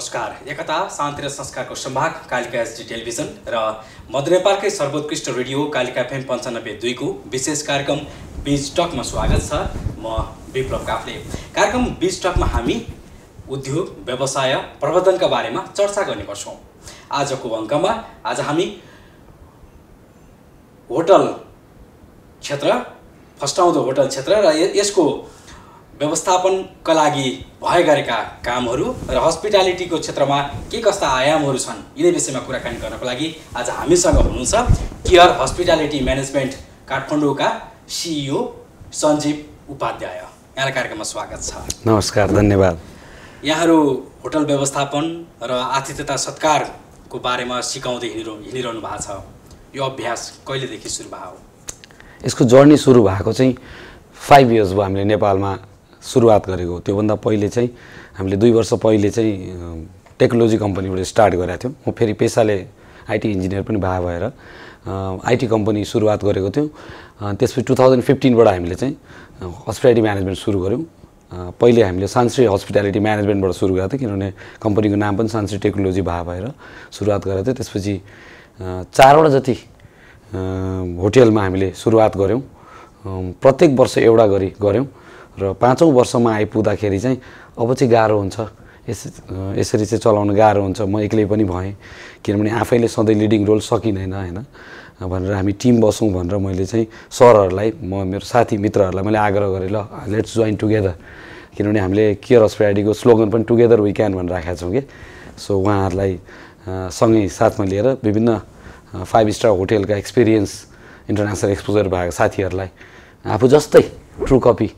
नमस्कार। एकता शान्ति र संस्कारको सम्भाग Kalika SD television र मध्य नेपालकै सर्वोत्कृष्ट रेडियो कालिका FM 95.2 को विशेष कार्यक्रम बीज टकमा स्वागत छ। म विप्लव काफ्ले। कार्यक्रम बीज टकमा हामी उद्योग, व्यवसाय, प्रबन्धनका बारेमा चर्चा गर्ने गर्छौं। आजको अङ्कमा आज हामी होटल क्षेत्र, फस्टाउँदो होटल क्षेत्र र यसको व्यवस्थापनका लागि भए गरेका कामहरू र हस्पिटालिटीको क्षेत्रमा के कस्ता आयामहरू छन् यिनै विषयमा कुराकानी गर्नको लागि आज हामीसँग हुनुहुन्छ केयर हस्पिटालिटी म्यानेजमेन्ट काठमाडौँका CEO सञ्जीव उपाध्याय। यहाँलाई कार्यक्रममा स्वागत छ। नमस्कार, धन्यवाद। यहाँहरू होटल व्यवस्थापन र आतिथ्यता सत्कारको बारेमा सिकाउँदै हिँडिरहनु भएको छ। यो अभ्यास कहिलेदेखि सुरु भयो? यसको जर्नी सुरु भएको चाहिँ 5 इयर्स भयो। हामीले नेपालमा सुरुवात गरेको। त्योभन्दा पहिले चाहिँ हामीले 2 वर्ष पहिले चाहिँ टेक्नोलोजी कम्पनीबाट स्टार्ट गरेका थियौँ। म फेरि पेसाले IT इन्जिनियर पनि भएर IT कम्पनी सुरुवात गरेको थियौँ। त्यसपछि 2015बाट हामीले चाहिँ हस्पिटालिटी म्यानेजमेन्ट सुरु गऱ्यौँ। पहिले हामीले सान्श्री हस्पिटालिटी म्यानेजमेन्टबाट सुरु गरेको थियौँ, किनभने कम्पनीको नाम पनि सान्श्री टेक्नोलोजी भएर सुरुवात गरेको थियो। त्यसपछि 4वटा जति होटलमा हामीले सुरुवात गऱ्यौँ। प्रत्येक वर्ष एउटा गरी गऱ्यौँ र 5औं वर्षमा आइपुग्दाखेरि चाहिँ अब चाहिँ गाह्रो हुन्छ, यसरी चाहिँ चलाउन गाह्रो हुन्छ। म एक्लै पनि भएँ, किनभने आफैले सधैँ लिडिङ रोल सकिँदैन हैन भनेर हामी टिम बसौँ भनेर मैले चाहिँ सरहरूलाई, मेरो साथी मित्रहरूलाई मैले आग्रह गरेँ, ल लेट्स जोइन टुगेदर। किनभने हामीले केयर हस्पिटालिटीको स्लोगन पनि टुगेदर वी क्यान भनेर राखेका छौँ कि। सो उहाँहरूलाई सँगै साथमा लिएर विभिन्न 5 स्टार होटलका एक्सपिरियन्स, इन्टरनेसनल एक्सपोजर भएको साथीहरूलाई, आफू जस्तै ट्रु कपी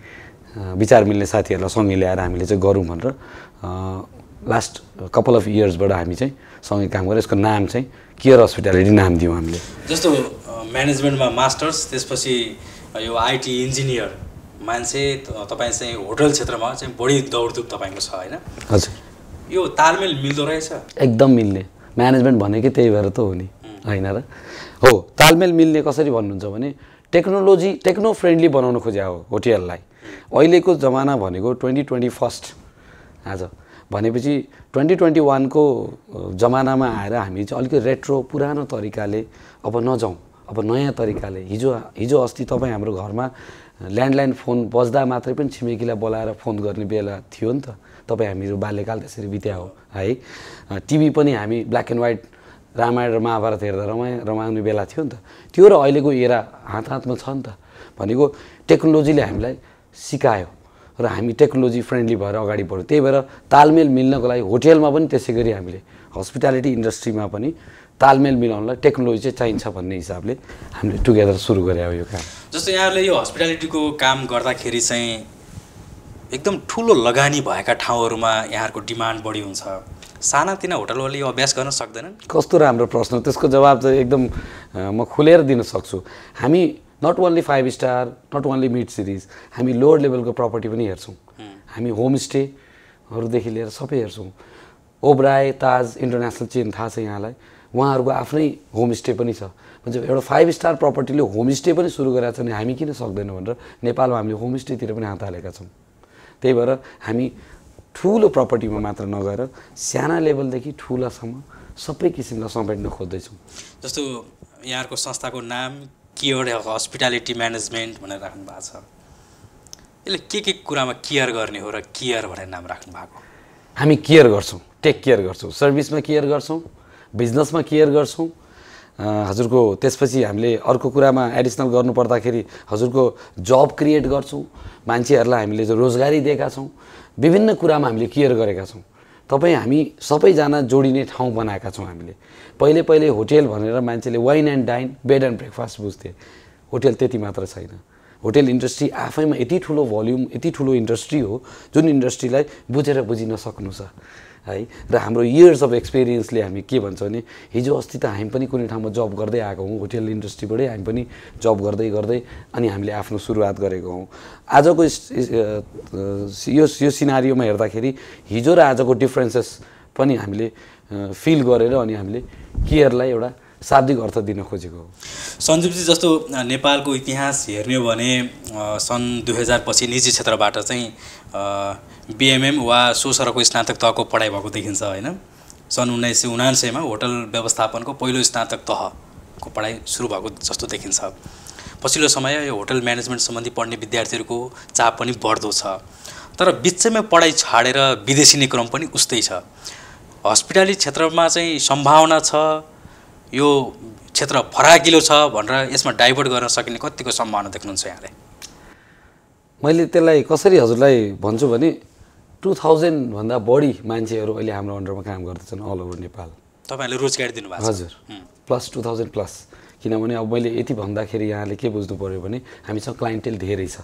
विचार मिल्ने साथीहरूलाई सँगै ल्याएर हामीले चाहिँ गरौँ भनेर लास्ट कपाल अफ इयर्सबाट हामी चाहिँ सँगै काम गरेर यसको नाम चाहिँ केयर हस्पिटालिटी नाम दियौँ हामीले। जस्तो म्यानेजमेन्टमा मास्टर्स, त्यसपछि यो IT इन्जिनियर मान्छे, तपाईँ चाहिँ होटल क्षेत्रमा चाहिँ बढी दौडधुप तपाईँको छ हैन? हजुर। यो तालमेल मिल्दो रहेछ? एकदम मिल्ने। म्यानेजमेन्ट भनेकै त्यही भएर त हो नि, हैन र? हो, तालमेल मिल्ने कसरी भन्नुहुन्छ भने टेक्नोलोजी टेक्नो फ्रेन्डली बनाउन खोज्या हो होटललाई। अहिलेको जमाना भनेको 2021 आज भनेपछि 2021 को जमानामा आएर हामी चाहिँ अलिकति रेट्रो पुरानो तरिकाले अब नजाउँ, अब नयाँ तरिकाले। हिजो अस्ति तपाईँ हाम्रो घरमा ल्यान्डलाइन फोन बज्दा मात्रै पनि छिमेकीलाई बोलाएर फोन गर्ने बेला थियो नि त। तपाईँ हामीहरू बाल्यकाल त्यसरी बित्या हो है। टिभी पनि हामी ब्ल्याक एन्ड व्हाइट रामायण र महाभारत हेर्दा रमाउने बेला थियो नि त। त्यो र अहिलेको एरा हातमा छ नि त। भनेको टेक्नोलोजीले हामीलाई सिकायो र हामी टेक्नोलोजी फ्रेन्डली भएर अगाडि बढ्यौँ। त्यही भएर तालमेल मिल्नको लागि होटलमा पनि त्यसै गरी हामीले हस्पिटालिटी इन्डस्ट्रीमा पनि तालमेल मिलाउनलाई टेक्नोलोजी चाहिँ चाहिन्छ भन्ने हिसाबले हामीले टुगेदर सुरु गरे हो यो काम। जस्तो यहाँहरूले यो हस्पिटालिटीको काम गर्दाखेरि चाहिँ एकदम ठुलो लगानी भएका ठाउँहरूमा यहाँहरूको डिमान्ड बढी हुन्छ, सानातिना होटलहरूले यो अभ्यास गर्न सक्दैनन्? कस्तो राम्रो प्रश्न। त्यसको जवाब चाहिँ एकदम म खुलेर दिन सक्छु। हामी not only 5 star, not only mid series, हामी लोवर लेभलको प्रपर्टी पनि हेर्छौँ। हामी होमस्टेहरूदेखि लिएर सबै हेर्छौँ। ओब्राय, ताज इन्टरनेसनल चेन थाहा छ यहाँलाई, उहाँहरूको आफ्नै होमस्टे पनि छ। भन्छ एउटा 5 स्टार प्रपर्टीले होमस्टे पनि सुरु गरेको छ भने हामी किन सक्दैनौँ भनेर नेपालमा हामीले होमस्टेतिर पनि हात हालेका छौँ। त्यही भएर हामी ठुलो प्रपर्टीमा मात्र नगएर साना लेभलदेखि ठुलासम्म सबै किसिमलाई समेट्न खोज्दैछौँ। जस्तो यहाँहरूको संस्थाको नाम केयर हस्पिटालिटी म्यानेजमेन्ट भनेर राख्नु भएको छ। यसले के कुरामा केयर गर्ने हो र केयर भनेर नाम राख्नु भएको? हामी केयर गर्छौँ, टेक केयर गर्छौँ, सर्भिसमा केयर गर्छौँ, बिजनेसमा केयर गर्छौँ हजुरको। त्यसपछि हामीले अर्को कुरामा एडिसनल गर्नुपर्दाखेरि हजुरको जब क्रिएट गर्छौँ, मान्छेहरूलाई हामीले जो रोजगारी दिएका छौँ, विभिन्न कुरामा हामीले केयर गरेका छौँ। तपाईँ हामी सबैजना जोडिने ठाउँ बनाएका छौँ हामीले। पहिले होटल भनेर मान्छेले वाइन एन्ड डाइन, बेड एन्ड ब्रेकफास्ट बुझ्थे। होटल त्यति मात्र छैन। होटल इन्डस्ट्री आफैमा यति ठुलो भोल्युम, यति ठुलो इन्डस्ट्री हो जुन इन्डस्ट्रीलाई बुझेर बुझिन सक्नु छ है। र हाम्रो इयर्स अफ एक्सपिरियन्सले हामी के भन्छ भने हिजो अस्ति त हामी पनि कुनै ठाउँमा जब गर्दै आएको हौँ, होटल इन्डस्ट्रीबाटै हामी पनि जब गर्दै अनि हामीले आफ्नो सुरुवात गरेको हौँ। आजको यो सिनारियोमा हेर्दाखेरि हिजो र आजको डिफ्रेन्सेस पनि हामीले फिल गरेर अनि हामीले केयरलाई एउटा शाब्दिक अर्थ दिन खोजेको हो। सञ्जीवजी जस्तो नेपालको इतिहास हेर्ने हो भने सन् 2000 पछि निजी क्षेत्रबाट चाहिँ बिएमएम वा सो सरको स्नातक तहको पढाइ भएको देखिन्छ होइन। सन् 1979 होटल व्यवस्थापनको पहिलो स्नातक तहको पढाइ सुरु भएको जस्तो देखिन्छ। पछिल्लो समय यो होटल म्यानेजमेन्ट सम्बन्धी पढ्ने विद्यार्थीहरूको चाप पनि बढ्दो छ, तर बिचैमा पढाइ छाडेर विदेशिने क्रम पनि उस्तै छ। हस्पिटालिटी क्षेत्रमा चाहिँ सम्भावना छ, यो क्षेत्र फराकिलो छ भनेर यसमा डाइभर्ट गर्न सकिने कतिको सम्भावना देख्नुहुन्छ यहाँले? मैले त्यसलाई कसरी हजुरलाई भन्छु भने 2000 भन्दा बढी मान्छेहरू अहिले हाम्रो अन्डरमा काम गर्दैछन् अल ओभर नेपाल। तपाईँहरूले रोजगारी दिनुभएको छ? हजुर, प्लस 2000 प्लस। किनभने अब मैले यति भन्दाखेरि यहाँले के बुझ्नु पर्यो भने हामीसँग क्लाइन्टेल धेरै छ।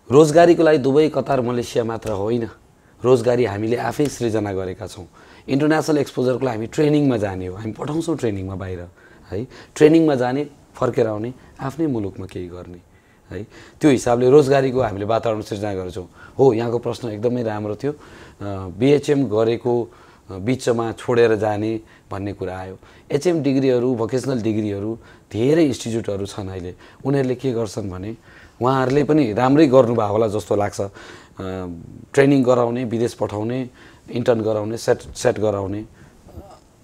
रोजगारीको लागि दुबई कतार मलेसिया मात्र होइन, रोजगारी हामीले आफै सृजना गरेका छौँ। इन्टरनेसनल एक्सपोजरको लागि हामी ट्रेनिङमा जाने हो, हामी पठाउँछौँ ट्रेनिङमा बाहिर है। ट्रेनिङमा जाने, फर्केर आउने, आफ्नै मुलुकमा केही गर्ने है। त्यो हिसाबले रोजगारीको हामीले वातावरण सृजना गर्छौँ। हो, यहाँको प्रश्न एकदमै राम्रो थियो। बिएचएम गरेको बिचमा छोडेर जाने भन्ने कुरा आयो। एचएम डिग्रीहरू, भोकेसनल डिग्रीहरू धेरै इन्स्टिट्युटहरू छन् अहिले। उनीहरूले के गर्छन् भने उहाँहरूले पनि राम्रै गर्नुभयो होला जस्तो लाग्छ। ट्रेनिङ गराउने, विदेश पठाउने, इन्टर्न गराउने, सेट गराउने,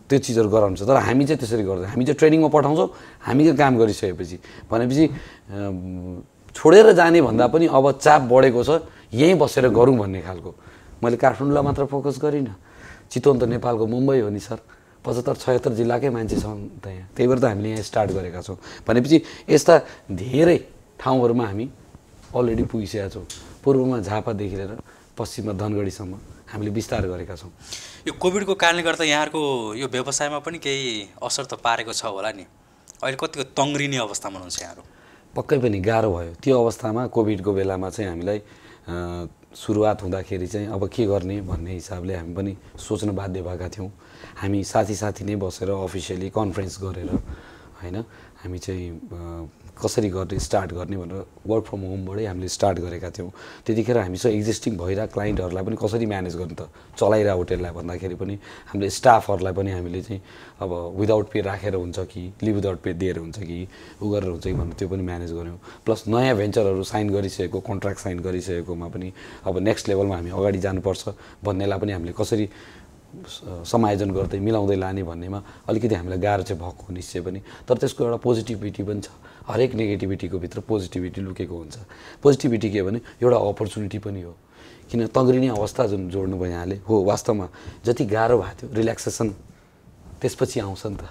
त्यो चिजहरू गराउँछ। तर हामी चाहिँ त्यसरी गर्दैन। हामी चाहिँ ट्रेनिङमा पठाउँछौँ, हामी काम गरिसकेपछि भनेपछि छोडेर जाने भन्दा पनि अब चाप बढेको छ, यहीँ बसेर गरौँ भन्ने खालको। मैले काठमाडौँलाई मात्र फोकस गरिनँ, चितवन त नेपालको मुम्बई हो नि सर, 75-76 जिल्लाकै मान्छे छन् त यहाँ, त्यही भएर त हामीले यहाँ स्टार्ट गरेका छौँ। भनेपछि यस्ता धेरै ठाउँहरूमा हामी अलरेडी पुगिसकेका छौँ। पूर्वमा झापादेखि लिएर पश्चिममा धनगढीसम्म हामीले विस्तार गरेका छौँ। यो कोभिडको कारणले गर्दा यहाँहरूको यो व्यवसायमा पनि केही असर त पारेको छ होला नि? अहिले कतिको तङ्ग्रिने अवस्थामा हुनुहुन्छ यहाँहरू? पक्कै पनि गाह्रो भयो। त्यो अवस्थामा कोभिडको बेलामा चाहिँ हामीलाई सुरुवात हुँदाखेरि चाहिँ अब के गर्ने भन्ने हिसाबले हामी पनि सोच्न बाध्य भएका थियौँ। हामी साथी नै बसेर अफिसियली कन्फरेन्स गरेर होइन हामी चाहिँ कसरी गर्ने, स्टार्ट गर्ने भनेर वर्क फ्रम होमबाटै हामीले स्टार्ट गरेका थियौँ। त्यतिखेर हामीसँग एक्जिस्टिङ भइरहेको क्लाइन्टहरूलाई पनि कसरी म्यानेज गर्ने त, चलाइरहेको होटेललाई भन्दाखेरि पनि हामीले स्टाफहरूलाई पनि हामीले चाहिँ अब विदाउट पे राखेर हुन्छ कि लिभ विदाउट पे दिएर हुन्छ कि उ गरेर हुन्छ कि भनेर त्यो पनि म्यानेज गऱ्यौँ। प्लस नयाँ भेन्चरहरू साइन गरिसकेको, कन्ट्र्याक्ट साइन गरिसकेकोमा पनि अब नेक्स्ट लेभलमा हामी अगाडि जानुपर्छ भन्नेलाई पनि हामीले कसरी समायोजन गर्दै मिलाउँदै लाने भन्नेमा अलिकति हामीलाई गाह्रो चाहिँ भएको निश्चय पनि। तर त्यसको एउटा पोजिटिभिटी पनि छ। हरेक नेगेटिभिटीको भित्र पोजिटिभिटी लुकेको हुन्छ। पोजिटिभिटी के भने एउटा अपर्च्युनिटी पनि हो। किन तग्रिने अवस्था जुन जोड्नु भयो यहाँले, हो वास्तवमा जति गाह्रो भएको थियो रिल्याक्सेसन त्यसपछि आउँछ नि त,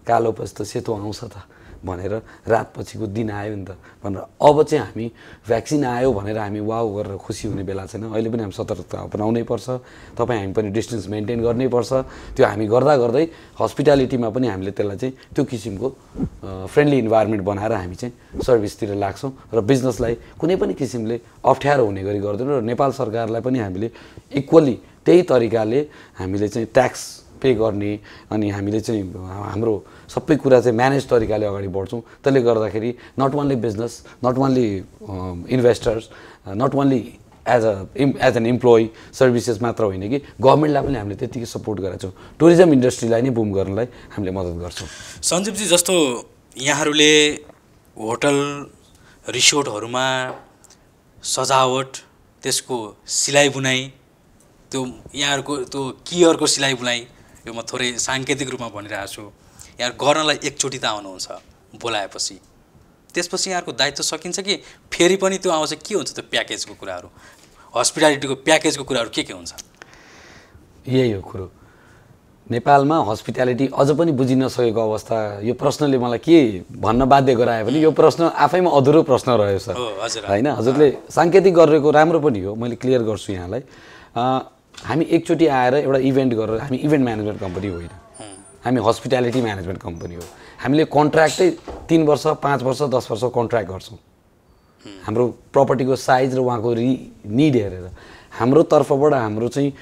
कालो पछि त सेतो आउँछ त भनेर रात पछिको दिन आयो नि त भनेर अब चाहिँ हामी भ्याक्सिन आयो भनेर हामी वाउ गरेर खुसी हुने बेला छैन। अहिले पनि हामी सतर्कता अपनाउनै पर्छ। तपाईँ हामी पनि डिस्टेन्स मेन्टेन गर्नै पर्छ। त्यो हामी गर्दा गर्दै हस्पिटालिटीमा पनि हामीले त्यसलाई चाहिँ त्यो किसिमको फ्रेन्डली इन्भाइरोमेन्ट बनाएर हामी चाहिँ सर्भिसतिर लाग्छौँ र बिजनेसलाई कुनै पनि किसिमले अप्ठ्यारो हुने गरी गर्दैनौँ। र नेपाल सरकारलाई पनि हामीले इक्वली त्यही तरिकाले हामीले चाहिँ ट्याक्स पे गर्ने अनि हामीले चाहिँ हाम्रो सबै कुरा चाहिँ म्यानेज तरिकाले अगाडि बढ्छौँ। त्यसले गर्दाखेरि not only business, not only investors, not only as an employee services मात्र होइन कि गभर्मेन्टलाई पनि हामीले त्यतिकै सपोर्ट गरेका छौँ। टुरिज्म इन्डस्ट्रीलाई नै बुम गर्नलाई हामीले मद्दत गर्छौँ। सञ्जीवजी, जस्तो यहाँहरूले होटल रिसोर्टहरूमा सजावट, त्यसको सिलाइ बुनाइ, त्यो यहाँहरूको त्यो कियरको सिलाइ बुनाइ, यो म थोरै साङ्केतिक रूपमा भनिरहेको छु, यहाँ गर्नलाई एकचोटि त आउनुहुन्छ बोलाएपछि, त्यसपछि यहाँहरूको दायित्व सकिन्छ कि फेरि पनि त्यो आउँछ? के हुन्छ त्यो प्याकेजको कुराहरू, हस्पिटालिटीको प्याकेजको कुराहरू के हुन्छ? यही हो कुरो। नेपालमा हस्पिटालिटी अझ पनि बुझिन नसकेको अवस्था। यो प्रश्नले मलाई के भन्न बाध्य गरायो भने यो प्रश्न आफैमा अधुरो प्रश्न रह्यो सर, होइन? हजुरले साङ्केतिक गरेको राम्रो पनि हो, मैले क्लियर गर्छु यहाँलाई। हामी एकचोटि आएर एउटा इभेन्ट गरेर, हामी इभेन्ट म्यानेजमेन्ट कम्पनी होइन, हामी हस्पिटालिटी म्यानेजमेन्ट कम्पनी हो। हामीले कन्ट्र्याक्टै 3 वर्ष, 5 वर्ष, 10 वर्ष कन्ट्र्याक्ट गर्छौँ हाम्रो प्रपर्टीको साइज र उहाँको निड हेरेर। हाम्रो तर्फबाट हाम्रो चाहिँ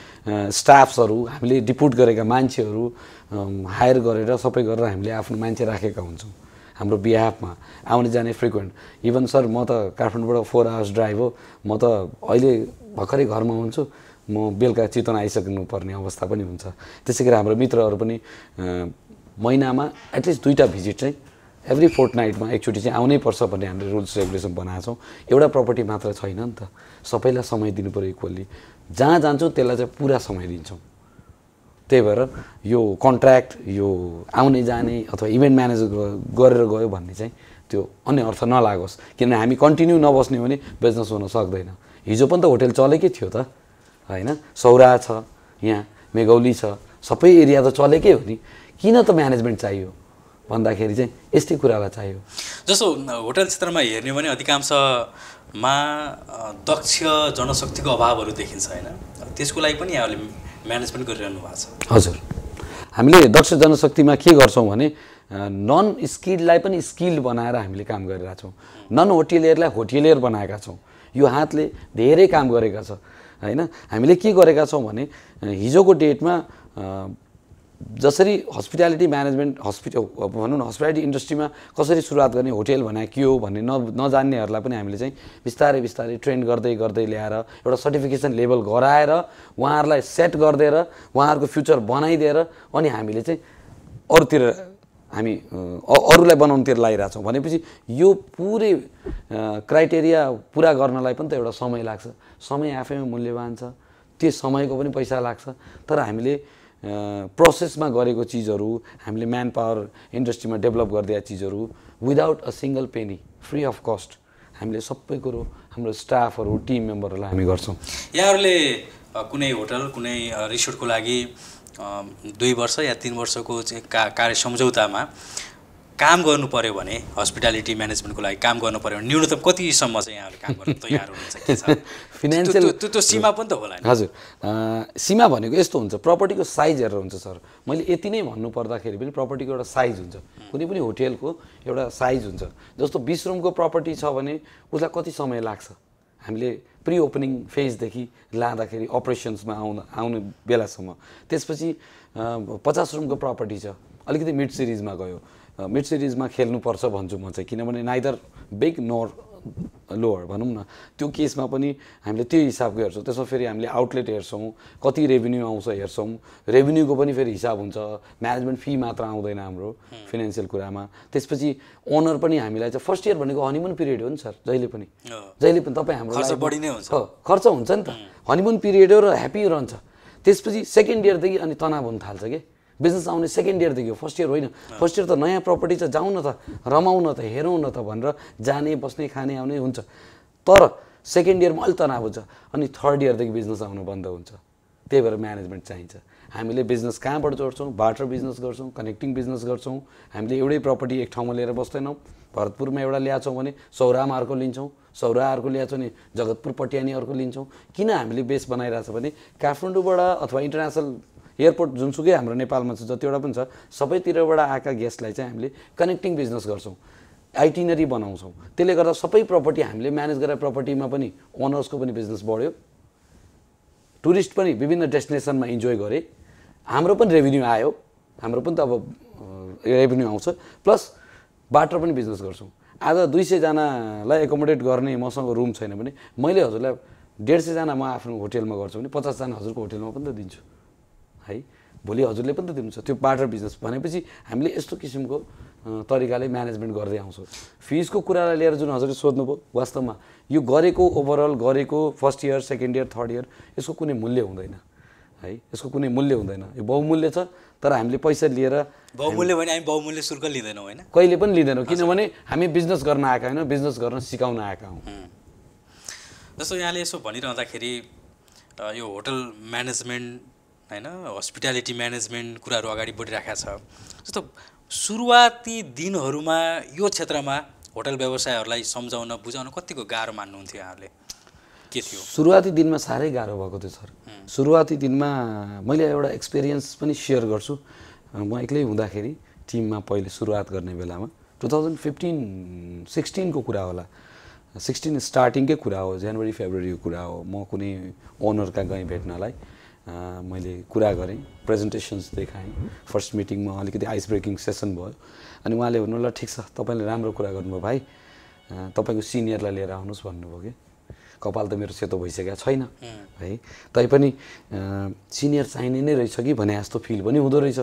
स्टाफ्सहरू, हामीले डिपुट गरेका मान्छेहरू हायर गरेर सबै गरेर हामीले आफ्नो मान्छे राखेका हुन्छौँ हाम्रो बिहाफमा आउने जाने फ्रिक्वेन्ट। इभन सर म त काठमाडौँबाट 4 आवर्स ड्राइभ हो, म त अहिले भर्खरै घरमा हुन्छु, म बेलुका चितवन आइसक्नु पर्ने अवस्था पनि हुन्छ। त्यसै गरी हाम्रो मित्रहरू पनि महिनामा एटलिस्ट 2टा भिजिट चाहिँ एभ्री फोर्टनाइटमा एकचोटि चाहिँ आउनै पर्छ भन्ने हामीले रुल्स रेगुलेसन बनाएको छौँ। एउटा प्रपर्टी मात्र छैन नि त, सबैलाई समय दिनु पऱ्यो इक्वल्ली। जहाँ जान्छौँ त्यसलाई चाहिँ पुरा समय दिन्छौँ। त्यही भएर यो कन्ट्र्याक्ट यो आउने जाने अथवा इभेन्ट म्यानेज गरेर गयो भन्ने चाहिँ त्यो अन्य अर्थ नलागोस्, किनभने हामी कन्टिन्यू नबस्ने भने बिजनेस हुन सक्दैन। हिजो पनि त होटेल चलेकै थियो त होइन, सौरा छ, यहाँ मेघौली छ, सबै एरिया त चलेकै हो नि। किन त म्यानेजमेन्ट चाहियो भन्दाखेरि चाहिँ यस्तै कुरालाई चाहियो। जस्तो होटल क्षेत्रमा हेर्ने भने अधिकांशमा दक्ष जनशक्तिको अभावहरू देखिन्छ होइन, त्यसको लागि पनि यहाँहरूले म्यानेजमेन्ट गरिरहनु भएको छ। हजुर, हामीले दक्ष जनशक्तिमा के गर्छौँ भने नन स्किल्डलाई पनि स्किल्ड बनाएर हामीले काम गरिरहेका छौँ। नन होटेलियरलाई होटेलियर बनाएका छौँ। यो हातले धेरै काम गरेका छ होइन। हामीले के गरेका छौँ भने हिजोको डेटमा जसरी हस्पिटालिटी म्यानेजमेन्ट भनौँ न हस्पिटालिटी इन्डस्ट्रीमा कसरी सुरुवात गर्ने, होटेल भने के हो भन्ने नजान्नेहरूलाई पनि हामीले चाहिँ बिस्तारै बिस्तारै ट्रेन गर्दै गर्दै ल्याएर एउटा सर्टिफिकेसन लेभल गराएर उहाँहरूलाई सेट गरिदिएर उहाँहरूको फ्युचर बनाइदिएर अनि हामीले चाहिँ अरूतिर हामी अरूलाई बनाउनुतिर लागिरहेछौँ। भनेपछि यो पुरै क्राइटेरिया पुरा गर्नलाई पनि त एउटा समय लाग्छ। समय आफैमा मूल्यवान छ, त्यो समयको पनि पैसा लाग्छ। तर हामीले प्रोसेसमा गरेको चिजहरू, हामीले म्यान पावर इन्डस्ट्रीमा डेभलप गरिदिएका चिजहरू without a single Penny free of cost हामीले सबै कुरो हाम्रो स्टाफहरू टिम मेम्बरहरूलाई हामी गर्छौँ। यहाँहरूले कुनै होटल कुनै रिसोर्टको लागि 2 वर्ष या 3 वर्षको चाहिँ कार्य सम्झौतामा काम गर्नु पर्यो भने, हस्पिटालिटी म्यानेजमेन्टको लागि काम गर्नु पर्यो भने न्यूनतम कतिसम्म चाहिँ यहाँहरूले काम गर्न तयार हुनुहुन्छ? के छ फिनान्सियल त्यो सीमा पनि त होला नि? हजुर, सीमा भनेको यस्तो हुन्छ, प्रपर्टीको साइज हेरेर हुन्छ सर। मैले यति नै भन्नु पर्दाखेरि पनि प्रपर्टीको एउटा साइज हुन्छ, कुनै पनि होटेलको एउटा साइज हुन्छ। जस्तो 20 रुमको प्रपर्टी छ भने उसलाई कति समय लाग्छ, हामीले प्रि ओपनिङ फेजदेखि लाँदाखेरि अपरेसन्समा आउने बेलासम्म। त्यसपछि 50 रुमको प्रपर्टी छ, अलिकति मिड सिरिजमा गयो, मिड सिरिजमा खेल्नुपर्छ भन्छु म चाहिँ, किनभने नाइदर बिग नोर लोवर भनौँ न। त्यो केसमा पनि हामीले त्यो हिसाबको हेर्छौँ। त्यसमा फेरि हामीले आउटलेट हेर्छौँ, कति रेभेन्यू आउँछ हेर्छौँ। रेभेन्यूको पनि फेरि हिसाब हुन्छ, म्यानेजमेन्ट फी मात्र आउँदैन हाम्रो फिनान्सियल कुरामा। त्यसपछि ओनर पनि हामीलाई चाहिँ फर्स्ट इयर भनेको हनीमुन पिरियड हो नि सर, जहिले पनि तपाईँ हाम्रो खर्च बढी नै हुन्छ, खर्च हुन्छ नि त। हनीमुन पिरियड हो र ह्याप्पी रहन्छ। त्यसपछि सेकेन्ड इयरदेखि अनि तनाव हुन थाल्छ कि बिजनेस आउने सेकेन्ड इयरदेखि हो, फर्स्ट इयर होइन। फर्स्ट इयर त नयाँ प्रपर्टी छ, जाउँ न त, रमाउँ न त, हेरौँ न त भनेर जाने बस्ने खाने आउने हुन्छ। तर सेकेन्ड इयरमा अलिक तनाव हुन्छ, अनि थर्ड इयरदेखि बिजनेस आउनु बन्द हुन्छ। त्यही भएर म्यानेजमेन्ट चाहिन्छ। हामीले बिजनेस कहाँबाट जोड्छौँ, बार्टर बिजनेस गर्छौँ, कनेक्टिङ बिजनेस गर्छौँ। हामीले एउटै प्रपर्टी एक ठाउँमा लिएर बस्दैनौँ। भरतपुरमा एउटा ल्याछौँ भने सौरामा अर्को लिन्छौँ, सौरा अर्को ल्याछौँ भने जगतपुर पटियानी अर्को लिन्छौँ। किन हामीले बेस बनाइरहेछ भने काठमाडौँबाट अथवा इन्टरनेसनल एयरपोर्ट जुनसुकै हाम्रो नेपालमा छ, जतिवटा पनि छ, सबैतिरबाट आएका गेस्टलाई चाहिँ हामीले कनेक्टिङ बिजनेस गर्छौँ, आइटिनरी बनाउँछौँ। त्यसले गर्दा सबै प्रपर्टी हामीले म्यानेज गरेर प्रपर्टीमा पनि ओनर्सको पनि बिजनेस बढ्यो, टुरिस्ट पनि विभिन्न डेस्टिनेसनमा इन्जोय गरे, हाम्रो पनि रेभेन्यू आयो, हाम्रो पनि त अब रेभेन्यू आउँछ, प्लस बाटर पनि बिजनेस गर्छौँ। आज 200 जनालाई एकोमोडेट गर्ने मसँग रुम छैन भने मैले हजुरलाई 150 जना म आफ्नो होटेलमा गर्छु भने 50 जना हजुरको होटेलमा पनि त दिन्छु है। भोलि हजुरले पनि त दिनुहुन्छ। त्यो बाटर बिजनेस भनेपछि हामीले यस्तो किसिमको तरिकाले म्यानेजमेन्ट गर्दै आउँछौँ। फिजको कुरालाई लिएर जुन हजुरले सोध्नुभयो, वास्तवमा यो गरेको ओभरअल गरेको first year, second year, third year यसको कुनै मूल्य हुँदैन है, यसको कुनै मूल्य हुँदैन। यो बहुमूल्य छ, तर हामीले पैसा लिएर बहुमूल्य भने हामी बहुमूल्य शुल्क लिँदैनौँ होइन, कहिले पनि लिँदैनौँ, किनभने हामी बिजनेस गर्न आएका होइन, बिजनेस गर्न सिकाउन आएका हौँ। जस्तो यहाँले यसो भनिरहँदाखेरि यो होटल म्यानेजमेन्ट होइन, हस्पिटालिटी म्यानेजमेन्ट कुराहरू अगाडि बढिरहेको छ। जस्तो सुरुवाती दिनहरूमा यो क्षेत्रमा होटल व्यवसायहरूलाई सम्झाउन बुझाउन कतिको गाह्रो मान्नुहुन्थ्यो यहाँहरूले? के थियो सुरुवाती दिनमा? साह्रै गाह्रो भएको थियो सर। सुरुवाती दिनमा मैले एउटा एक्सपिरियन्स पनि सेयर गर्छु। म एक्लै हुँदाखेरि टिममा पहिले सुरुवात गर्ने बेलामा 2015-16 को कुरा होला, 16 स्टार्टिङकै कुरा हो, जनवरी फेब्रुअरीको कुरा हो। म कुनै ओनरका गएँ भेट्नलाई, मैले कुरा गरेँ, प्रेजेन्टेसन्स देखाएँ। फर्स्ट मिटिङमा अलिकति आइस ब्रेकिङ सेसन भयो, अनि उहाँले भन्नु ल ठिक छ, तपाईँले राम्रो कुरा गर्नुभयो भाइ, तपाईँको सिनियरलाई लिएर आउनुहोस् भन्नुभयो कि। कपाल त मेरो सेतो भइसकेको छैन है, तैपनि सिनियर चाहिने नै रहेछ कि भने जस्तो फिल पनि हुँदो रहेछ।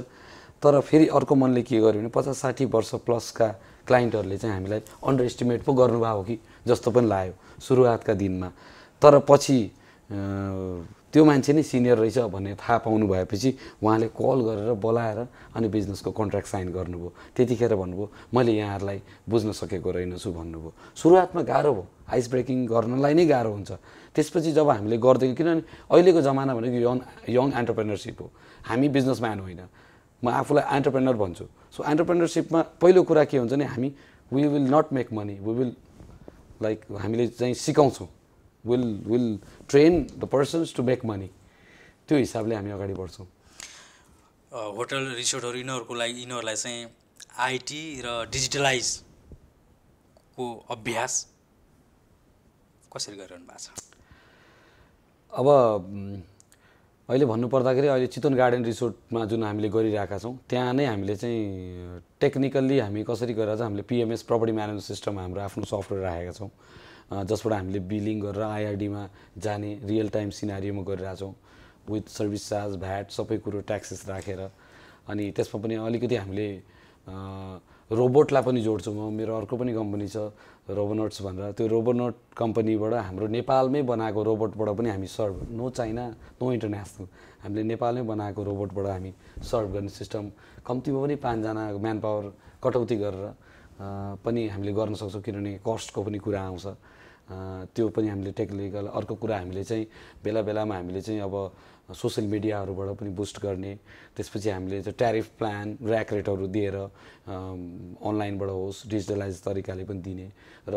तर फेरि अर्को मनले के गर्यो भने 50-60 वर्ष प्लसका क्लाइन्टहरूले चाहिँ हामीलाई अन्डर एस्टिमेट पो गर्नुभएको हो कि जस्तो पनि लाग्यो सुरुवातका दिनमा। तर पछि त्यो मान्छे नै सिनियर रहेछ भन्ने थाहा पाउनु भएपछि उहाँले कल गरेर बोलाएर अनि बिजनेसको कन्ट्र्याक्ट साइन गर्नुभयो। त्यतिखेर भन्नुभयो मैले यहाँहरूलाई बुझ्न सकेको रहेनछु भन्नुभयो। सुरुवातमा गाह्रो भयो, आइस ब्रेकिङ गर्नलाई नै गाह्रो हुन्छ। त्यसपछि जब हामीले गर्दै, किनभने अहिलेको जमाना भनेको यङ एन्टरप्रेनरसिप हो, हामी बिजनेसम्यान होइन, म आफूलाई एन्टरप्रेनर भन्छु। सो एन्टरप्रेनरसिपमा पहिलो कुरा के हुन्छ भने हामी we will not make money, we will like हामीले चाहिँ सिकाउँछौँ, will train the persons to make money. त्यो हिसाबले हामी अगाडि बढ्छौँ। होटल रिसोर्टहरू यिनीहरूलाई चाहिँ आइटी र डिजिटलाइजको अभ्यास कसरी गरिरहनु भएको छ? अब अहिले भन्नुपर्दाखेरि अहिले चितवन गार्डन रिसोर्टमा जुन हामीले गरिरहेका छौँ त्यहाँ नै हामीले चाहिँ टेक्निकल्ली हामी कसरी गरेर चाहिँ हामीले पिएमएस प्रपर्टी म्यानेजमेन्ट सिस्टम हाम्रो आफ्नो सफ्टवेयर राखेका छौँ, जसबाट हामीले बिलिङ गरेर आइआरडीमा जाने रियल टाइम सिनारियोमा गरिरहेछौँ विथ सर्भिस चार्ज, भ्याट सबै कुरो ट्याक्सेस राखेर। अनि त्यसमा पनि अलिकति हामीले रोबोटलाई पनि जोड्छौँ। मेरो अर्को पनि कम्पनी छ रोबोनट्स भनेर, त्यो रोबोनट कम्पनीबाट हाम्रो नेपालमै बनाएको रोबोटबाट पनि हामी serve, no China no international, हामीले नेपालमै बनाएको रोबोटबाट हामी सर्भ गर्ने सिस्टम कम्तीमा पनि 5 जना म्यान पावर कटौती गरेर पनि हामीले गर्न सक्छौँ, किनभने कस्टको पनि कुरा आउँछ। त्यो पनि हामीले टेक्निकल। अर्को कुरा हामीले चाहिँ बेला बेलामा हामीले चाहिँ अब सोसियल मिडियाहरूबाट पनि बुस्ट गर्ने, त्यसपछि हामीले चाहिँ ट्यारिफ प्लान ऱ्याक रेटहरू दिएर अनलाइनबाट होस् डिजिटलाइज तरिकाले पनि दिने, र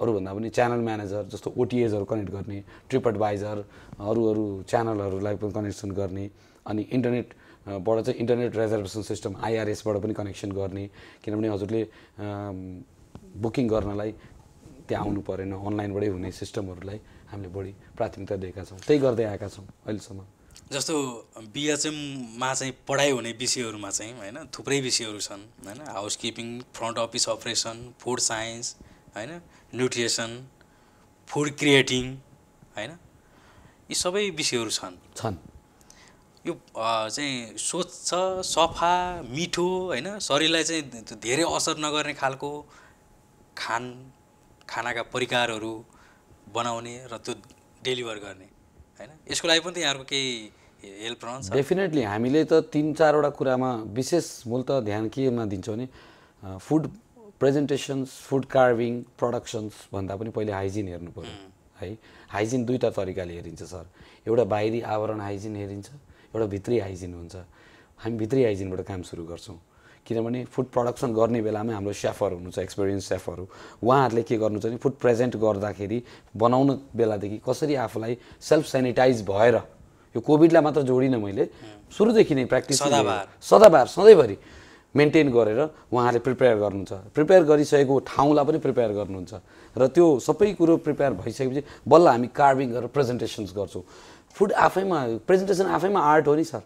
अरूभन्दा पनि च्यानल म्यानेजर जस्तो ओटिएजहरू कनेक्ट गर्ने, ट्रिप एडभाइजर अरू च्यानलहरूलाई पनि कनेक्सन गर्ने, अनि इन्टरनेटबाट चाहिँ इन्टरनेट रिजर्भेसन सिस्टम आइआरएसबाट पनि कनेक्सन गर्ने, किनभने हजुरले बुकिङ गर्नलाई त्यहाँ आउनु परेन, अनलाइनबाटै हुने सिस्टमहरूलाई हामीले बढी प्राथमिकता दिएका छौँ, त्यही गर्दै आएका छौँ अहिलेसम्म। जस्तो बिएचएममा चाहिँ पढाइ हुने विषयहरूमा चाहिँ होइन थुप्रै विषयहरू छन् होइन, housekeeping, front office operation, food science होइन, न्युट्रिसन, फुड क्रिएटिङ होइन, यी सबै विषयहरू छन्। यो चाहिँ स्वच्छ सफा मिठो होइन, शरीरलाई चाहिँ धेरै असर नगर्ने खालको खानाका परिकारहरू बनाउने र त्यो डेलिभर गर्ने होइन, यसको लागि पनि त यहाँहरूको केही हेल्प रहन्छ? डेफिनेटली हामीले त 3-4 वटा कुरामा विशेष मूलत ध्यान केमा दिन्छौँ भने फुड प्रेजेन्टेसन्स, फुड कार्भिङ, प्रडक्सन्स भन्दा पनि पहिले हाइजिन हेर्नु पर्यो है। हाइजिन दुईवटा तरिकाले हेरिन्छ सर, एउटा बाहिरी आवरण हाइजिन हेरिन्छ, एउटा भित्री हाइजिन हुन्छ। हामी भित्री हाइजिनबाट काम सुरु गर्छौँ, किनभने फुड प्रडक्सन गर्ने बेलामा हाम्रो सेफर हुनुहुन्छ, एक्सपिरियन्स सेफहरू, उहाँहरूले के गर्नु छ भने फुड प्रेजेन्ट गर्दाखेरि बनाउन बेलादेखि कसरी आफूलाई सेल्फ सेनिटाइज भएर, यो कोभिडलाई मात्र जोडिनँ मैले, सुरुदेखि नै प्र्याक्टिस सदाबार सधैँभरि मेन्टेन गरेर उहाँहरूले प्रिपेयर गर्नुहुन्छ, प्रिपेयर गरिसकेको ठाउँलाई पनि प्रिपेयर गर्नुहुन्छ, र त्यो सबै कुरो प्रिपेयर भइसकेपछि बल्ल हामी कार्भिङ गरेर प्रेजेन्टेसन्स गर्छौँ। फुड आफैमा प्रेजेन्टेसन आफैमा आर्ट हो नि सर,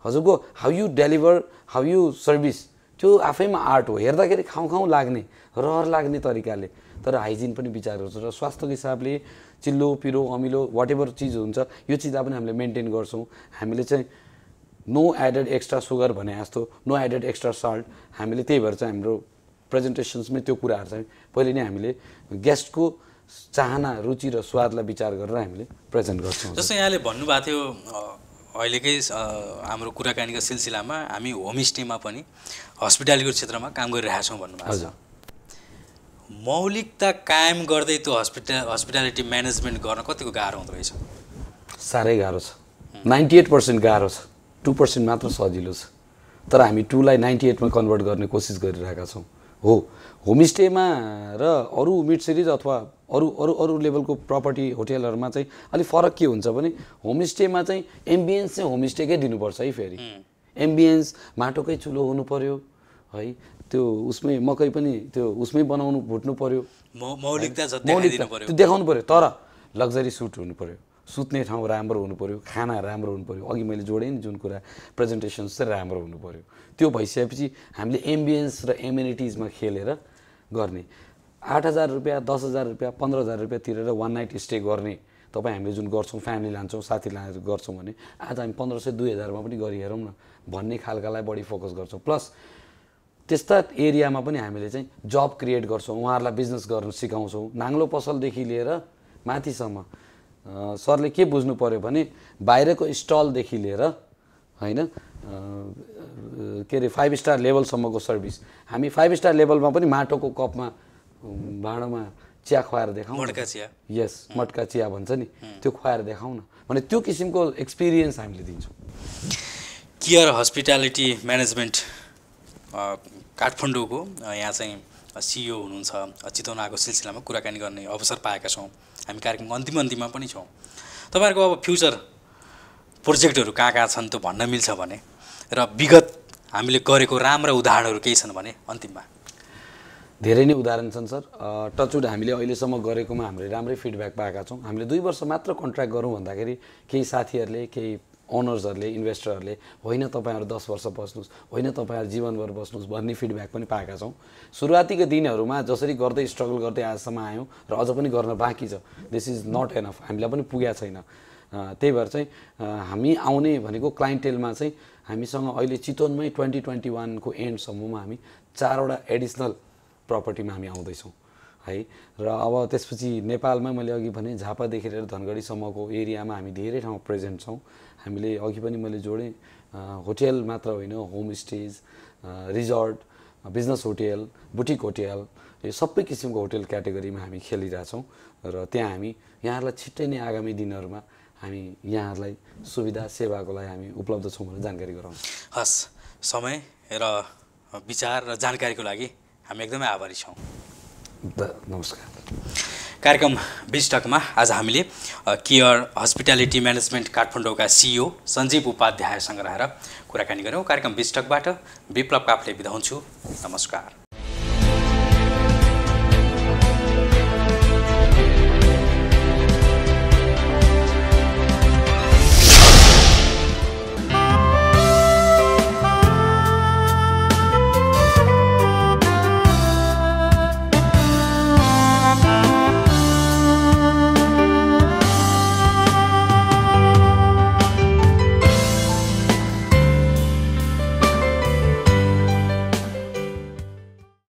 हजुरको how you deliver, how you service, त्यो आफैमा आर्ट हो। हेर्दाखेरि खाउँ लाग्ने, रहर लाग्ने तरिकाले, तर हाइजिन पनि विचार गर्छ र स्वास्थ्यको हिसाबले चिल्लो पिरो अमिलो वाट एभर चिज हुन्छ यो चिजलाई पनि हामीले मेन्टेन गर्छौँ। हामीले चाहिँ नो एडेड एक्स्ट्रा सुगर भने जस्तो नो एडेड एक्स्ट्रा सल्ट, हामीले त्यही भएर चाहिँ हाम्रो प्रेजेन्टेसन्समै त्यो कुराहरू चाहिँ पहिले नै हामीले गेस्टको चाहना, रुचि र स्वादलाई विचार गरेर हामीले प्रेजेन्ट गर्छौँ। जस्तो यहाँले भन्नुभएको थियो अहिलेकै हाम्रो कुराकानीको सिलसिलामा हामी होमस्टेमा पनि हस्पिटालिटीको क्षेत्रमा काम गरिरहेका छौँ भन्नुभएको छ। मौलिकता कायम गर्दै त्यो हस्पिटालिटी म्यानेजमेन्ट गर्न कतिको गाह्रो हुँदो रहेछ? साह्रै गाह्रो छ, 98% गाह्रो छ, 2% मात्र सजिलो छ। तर हामी 2 लाई 98 मा कन्भर्ट गर्ने कोसिस गरिरहेका छौँ। हो, होमस्टेमा र अरू मिड सिरिज अथवा अरू लेभलको प्रपर्टी होटेलहरूमा चाहिँ अलिक फरक के हुन्छ भने होमस्टेमा चाहिँ एम्बियन्स चाहिँ होमस्टेकै दिनुपर्छ है। फेरि एम्बियन्स माटोकै चुलो हुनु पर्यो है, त्यो उसमै मकै पनि त्यो उसमै बनाउनु भुट्नु पर्यो, मौलिकता त्यो देखाउनु पर्यो। तर लग्जरी सुट हुनु पर्यो, सुत्ने ठाउँ राम्रो हुनु पर्यो, खाना राम्रो हुनु पर्यो, अघि मैले जोडेँ नि जुन कुरा प्रेजेन्टेसन्स चाहिँ राम्रो हुनु पर्यो। त्यो भइसकेपछि हामीले एम्बियन्स र एम्युनिटिजमा खेलेर गर्ने। 8,000 रुपियाँ, 10,000 रुपियाँ, 15,000 रुपियाँ तिरेर 1 नाइट स्टे गर्ने तपाईँ हामीले जुन गर्छौँ फ्यामिली लान्छौँ साथी लाएर गर्छौँ भने आज हामी 1500 2000मा पनि गरिहेरौँ न भन्ने खालकालाई बढी फोकस गर्छौँ। प्लस त्यस्ता एरियामा पनि हामीले चाहिँ जब क्रिएट गर्छौँ, उहाँहरूलाई बिजनेस गर्न सिकाउँछौँ, नाङ्लो पसलदेखि लिएर माथिसम्म। सरले के बुझ्नु पऱ्यो भने बाहिरको स्टलदेखि लिएर होइन के अरे 5 स्टार लेभलसम्मको सर्भिस हामी 5 स्टार लेभलमा पनि माटोको कपमा भाँडोमा चिया खुवाएर देखाउँ, मटका चिया, यस मटका चिया भन्छ नि, त्यो खुवाएर देखाउँ न भने त्यो किसिमको एक्सपिरियन्स हामीले दिन्छौँ। केयर हस्पिटालिटी म्यानेजमेन्ट काठमाडौँको यहाँ चाहिँ सिइओ हुनुहुन्छ, चितवन आएको सिलसिलामा कुराकानी गर्ने अवसर पाएका छौँ। हामी कार्यक्रमको अन्तिममा पनि छौँ। तपाईँहरूको अब फ्युचर प्रोजेक्टहरू कहाँ कहाँ छन् त्यो भन्न मिल्छ भने, र विगत हामीले गरेको राम्रा उदाहरणहरू केही छन् भने अन्तिममा? धेरै नै उदाहरण छन् सर। टचवुड हामीले अहिलेसम्म गरेकोमा हामीले राम्रै फिडब्याक पाएका छौँ। हामीले 2 वर्ष मात्र कन्ट्र्याक्ट गरौँ भन्दाखेरि केही साथीहरूले, केही ओनर्सहरूले, इन्भेस्टरहरूले होइन तपाईँहरू 10 वर्ष बस्नुहोस्, होइन तपाईँहरू जीवनभर बस्नुहोस् भन्ने फिडब्याक पनि पाएका छौँ। सुरुवातीको दिनहरूमा जसरी गर्दै स्ट्रगल गर्दै आजसम्म आयौँ र अझ पनि गर्न बाँकी छ। दिस इज नट एनफ, हामीलाई पनि पुगेको छैन। त्यही भएर चाहिँ हामी आउने भनेको क्लाइन्टेलमा चाहिँ हामीसँग अहिले चितवनमै 2021 को एन्डसम्ममा हामी 4वटा एडिसनल प्रपर्टीमा हामी आउँदैछौँ है। र अब त्यसपछि नेपालमा मैले अघि भने झापादेखि लिएर धनगढीसम्मको एरियामा हामी धेरै ठाउँ प्रेजेन्ट छौँ। हामीले अघि पनि मैले जोडेँ, होटेल मात्र होइन, homestays, resort, business hotel, boutique hotel, यो सबै किसिमको होटेल क्याटेगोरीमा हामी खेलिरहेछौँ। र त्यहाँ हामी यहाँहरूलाई छिट्टै नै आगामी दिनहरूमा हामी यहाँहरूलाई सुविधा सेवाको लागि हामी उपलब्ध छौँ भनेर जानकारी गराउँछौँ। हस्, समय र विचार र जानकारीको लागि हामी एकदमै आभारी छौँ। नमस्कार। कार्यक्रम 20 टकमा आज हामीले केयर हस्पिटालिटी म्यानेजमेन्ट काठमाडौँका सिइओ सञ्जीव उपाध्यायसँग रहेर कुराकानी गऱ्यौँ। कार्यक्रम 20 टकबाट विप्लव काफले बिदा हुन्छु। नमस्कार।